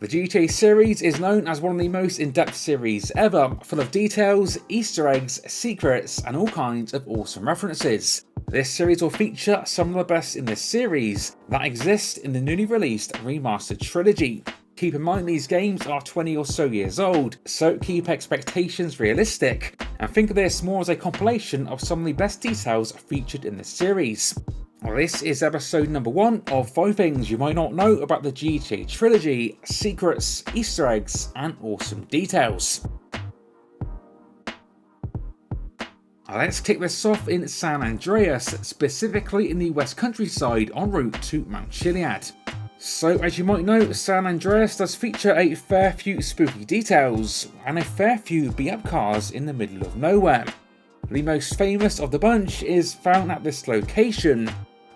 The GTA series is known as one of the most in-depth series ever, full of details, Easter eggs, secrets, and all kinds of awesome references. This series will feature some of the best in this series that exist in the newly released remastered trilogy. Keep in mind these games are 20 or so years old, so keep expectations realistic, and think of this more as a compilation of some of the best details featured in the series. This is episode number 1 of 5 things you might not know about the GTA Trilogy, secrets, Easter eggs, and awesome details. Let's kick this off in San Andreas, specifically in the West Countryside en route to Mount Chiliad. So as you might know, San Andreas does feature a fair few spooky details, and a fair few beat-up cars in the middle of nowhere. The most famous of the bunch is found at this location,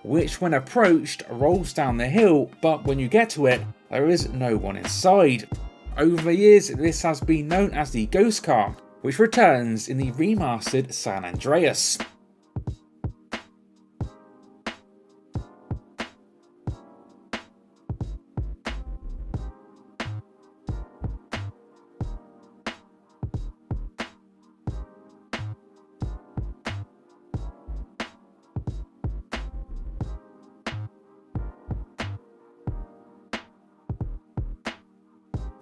which when approached rolls down the hill, but when you get to it, there is no one inside. Over the years, this has been known as the Ghost Car, which returns in the remastered San Andreas.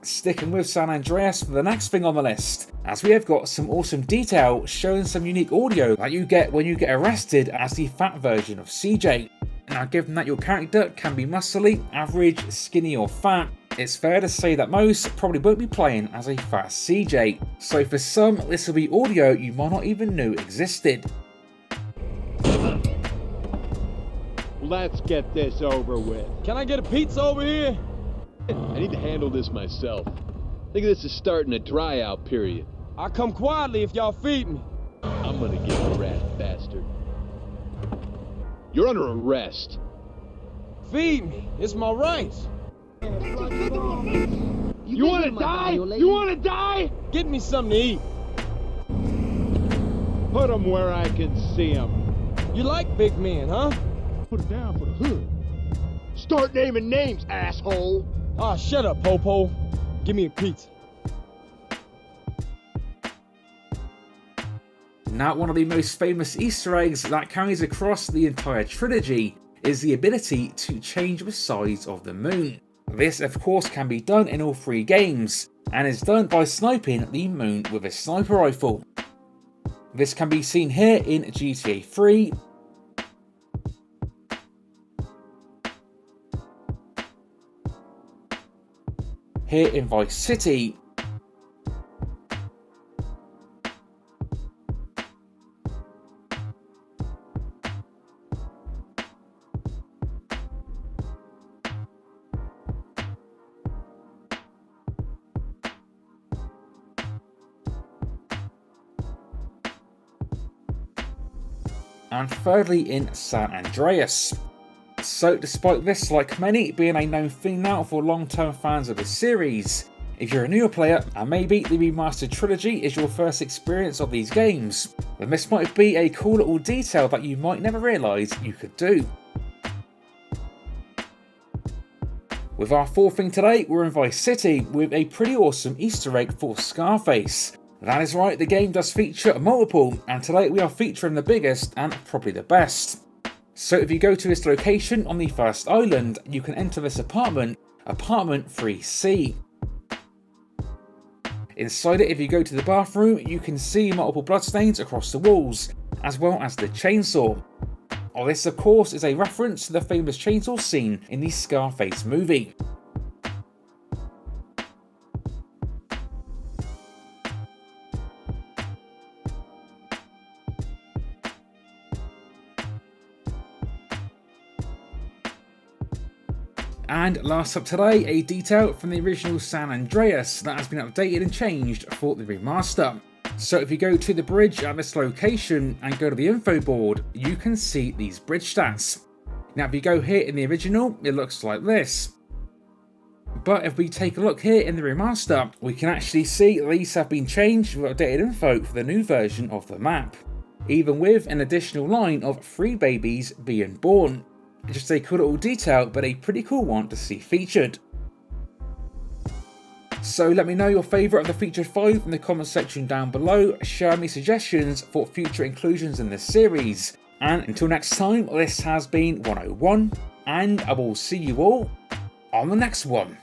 Sticking with San Andreas for the next thing on the list, as we have got some awesome detail showing some unique audio that you get when you get arrested as the fat version of CJ. Now given that your character can be muscly, average, skinny or fat, it's fair to say that most probably won't be playing as a fat CJ, so for some this will be audio you might not even know existed. Let's get this over with. Can I get a pizza over here? I need to handle this myself. Think of this as starting a dry out period. I'll come quietly if y'all feed me. I'm gonna get the rat bastard. You're under arrest. Feed me. It's my right. You wanna die? You wanna die? Get me something to eat. Put him where I can see him. You like big men, huh? Put him down for the hood. Start naming names, asshole. Ah, shut up, Popo. Give me a pizza. Now one of the most famous Easter eggs that carries across the entire trilogy is the ability to change the size of the moon. This of course can be done in all 3 games, and is done by sniping the moon with a sniper rifle. This can be seen here in GTA 3, here in Vice City, and thirdly in San Andreas. So despite this, like many, being a known thing now for long-term fans of the series, if you're a newer player and maybe the remastered trilogy is your first experience of these games, then this might be a cool little detail that you might never realise you could do. With our 4th thing today, we're in Vice City with a pretty awesome Easter egg for Scarface. That is right, the game does feature multiple, and today we are featuring the biggest and probably the best. So if you go to this location on the first island, you can enter this apartment, apartment 3C. Inside it, if you go to the bathroom, you can see multiple bloodstains across the walls, as well as the chainsaw. This of course is a reference to the famous chainsaw scene in the Scarface movie. And last up today, a detail from the original San Andreas that has been updated and changed for the remaster. So if you go to the bridge at this location and go to the info board, you can see these bridge stats. Now if you go here in the original, it looks like this. But if we take a look here in the remaster, we can actually see these have been changed with updated info for the new version of the map, even with an additional line of 3 babies being born. Just a cool little detail, but a pretty cool one to see featured. So let me know your favourite of the featured 5 in the comment section down below, share me suggestions for future inclusions in this series, and until next time, this has been 101, and I will see you all on the next one.